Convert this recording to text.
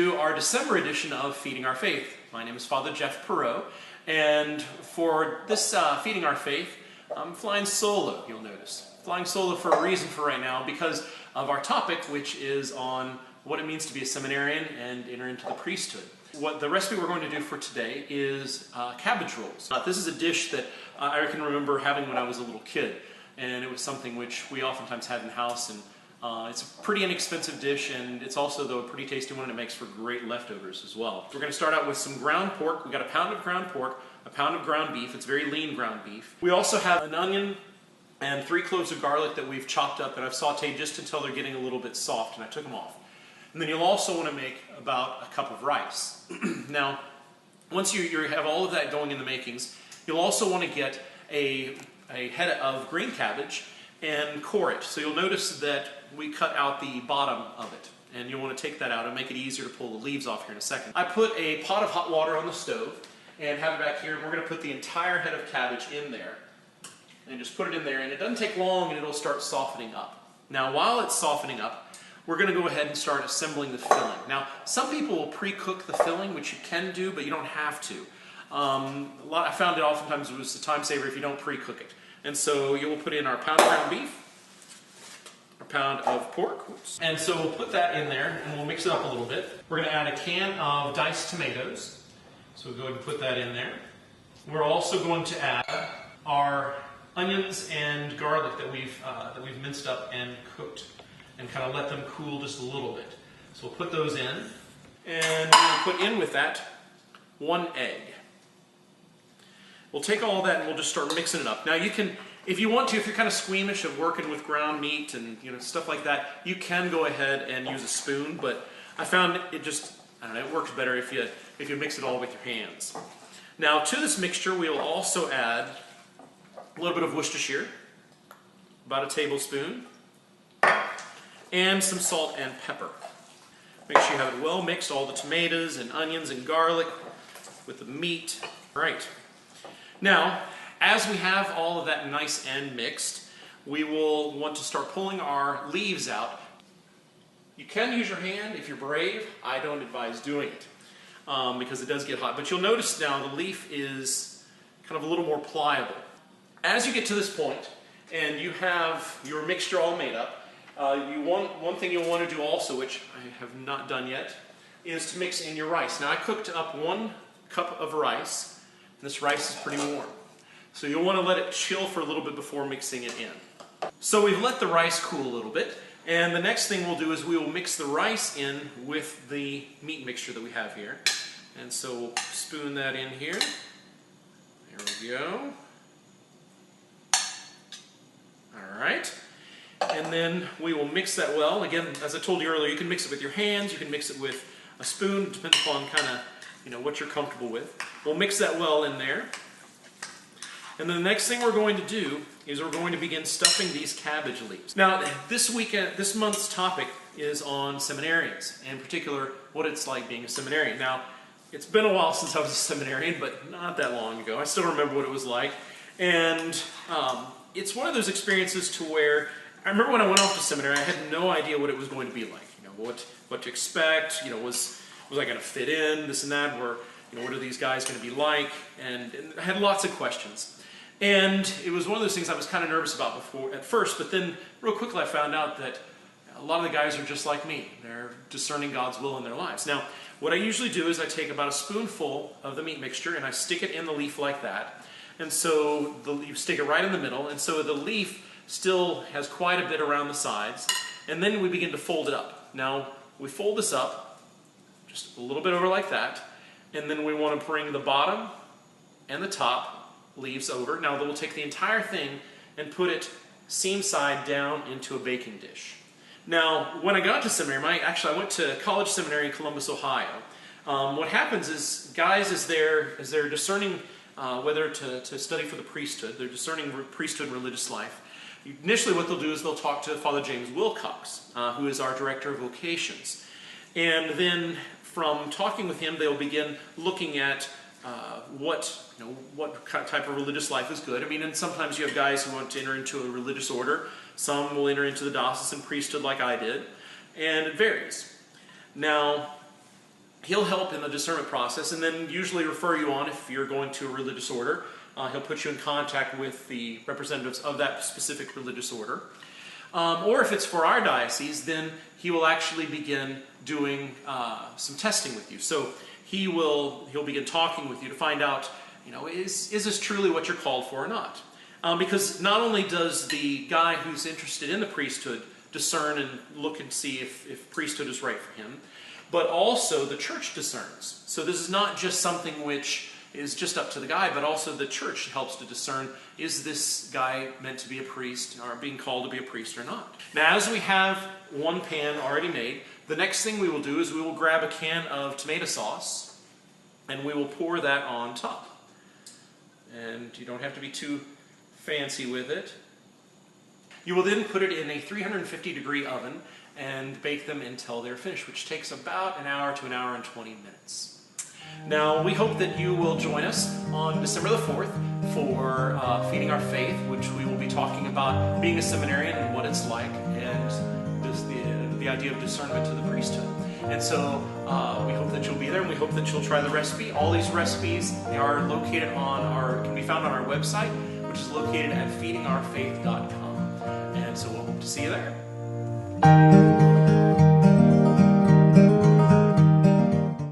to our December edition of Feeding Our Faith. My name is Father Jeff Perot, and for this Feeding Our Faith, I'm flying solo, you'll notice. Flying solo for a reason for right now, because of our topic, which is on what it means to be a seminarian and enter into the priesthood. What the recipe we're going to do for today is cabbage rolls. This is a dish that I can remember having when I was a little kid, and it was something which we oftentimes had in the house, and it's a pretty inexpensive dish, and it's also, though, a pretty tasty one, and it makes for great leftovers as well. We're going to start out with some ground pork. We've got a pound of ground pork, a pound of ground beef. It's very lean ground beef. We also have an onion and 3 cloves of garlic that we've chopped up, and I've sauteed just until they're getting a little bit soft, and I took them off. And then you'll also want to make about a cup of rice. Now, once you have all of that going in the makings, you'll also want to get a head of green cabbage and core it. So you'll notice that we cut out the bottom of it, and you'll want to take that out and make it easier to pull the leaves off here in a second. I put a pot of hot water on the stove and have it back here, and we're going to put the entire head of cabbage in there and just put it in there, and it doesn't take long and it'll start softening up. Now, while it's softening up, we're going to go ahead and start assembling the filling. Now, some people will pre-cook the filling, which you can do, but you don't have to. I found it oftentimes it was a time saver if you don't pre-cook it. And so you will put in our pound of ground beef, our pound of pork, and so we'll put that in there and we'll mix it up a little bit. We're going to add a can of diced tomatoes, so we'll go ahead and put that in there. We're also going to add our onions and garlic that we've minced up and cooked, and kind of let them cool just a little bit. So we'll put those in, and we'll put in with that 1 egg. We'll take all of that and we'll just start mixing it up. Now you can, if you want to, if you're kind of squeamish of working with ground meat and stuff like that, you can go ahead and use a spoon, but I found it just, I don't know, it works better if you mix it all with your hands. Now to this mixture we will also add a little bit of Worcestershire, about a tablespoon, and some salt and pepper. Make sure you have it well mixed, all the tomatoes and onions and garlic with the meat. All right. Now, as we have all of that nice and mixed, we will want to start pulling our leaves out. You can use your hand if you're brave. I don't advise doing it because it does get hot. But you'll notice now the leaf is kind of a little more pliable. As you get to this point and you have your mixture all made up, one thing you'll want to do also, which I have not done yet, is to mix in your rice. Now I cooked up 1 cup of rice. This rice is pretty warm, so you'll want to let it chill for a little bit before mixing it in. So we've let the rice cool a little bit, and the next thing we'll do is we will mix the rice in with the meat mixture that we have here. And so we'll spoon that in here. There we go. All right. And then we will mix that well. Again, as I told you earlier, you can mix it with your hands, you can mix it with a spoon, depending upon kind of what you're comfortable with. We'll mix that well in there. And then the next thing we're going to do is we're going to begin stuffing these cabbage leaves. Now, this month's topic is on seminarians, and in particular, what it's like being a seminarian. Now, it's been a while since I was a seminarian, but not that long ago. I still remember what it was like. And it's one of those experiences to where, I remember when I went off to seminary, I had no idea what it was going to be like. What to expect, was I going to fit in, this and that, or what are these guys going to be like, and I had lots of questions. And it was one of those things I was kind of nervous about at first, but then real quickly I found out that a lot of the guys are just like me. They're discerning God's will in their lives. Now, what I usually do is I take about a spoonful of the meat mixture and I stick it in the leaf like that, and so you stick it right in the middle, and so the leaf still has quite a bit around the sides, and then we begin to fold it up. Now, we fold this up just a little bit over like that, and then we want to bring the bottom and the top leaves over. Now we'll take the entire thing and put it seam side down into a baking dish. Now, when I got to seminary, I went to college seminary in Columbus, Ohio. What happens is guys, as they're discerning whether to study for the priesthood, they're discerning priesthood and religious life. Initially what they'll do is they'll talk to Father James Wilcox, who is our director of vocations. And then from talking with him, they'll begin looking at what type of religious life is good. I mean, and sometimes you have guys who want to enter into a religious order. Some will enter into the diocesan priesthood like I did, and it varies. Now, he'll help in the discernment process and then usually refer you on if you're going to a religious order. He'll put you in contact with the representatives of that specific religious order. Or if it's for our diocese, then he will actually begin doing some testing with you. So he'll begin talking with you to find out, is this truly what you're called for or not? Because not only does the guy who's interested in the priesthood discern and look and see if priesthood is right for him, but also the church discerns. So this is not just something which is just up to the guy, but also the church helps to discern, is this guy meant to be a priest or being called to be a priest or not? Now, as we have one pan already made, the next thing we will do is we will grab a can of tomato sauce and we will pour that on top. And you don't have to be too fancy with it. You will then put it in a 350-degree oven and bake them until they're finished, which takes about an hour to an hour and 20 minutes. Now, we hope that you will join us on December the 4th for Feeding Our Faith, which we will be talking about being a seminarian and what it's like, and the idea of discernment to the priesthood. And so we hope that you'll be there, and we hope that you'll try the recipe. All these recipes are located can be found on our website, which is located at feedingourfaith.com. And so we'll hope to see you there.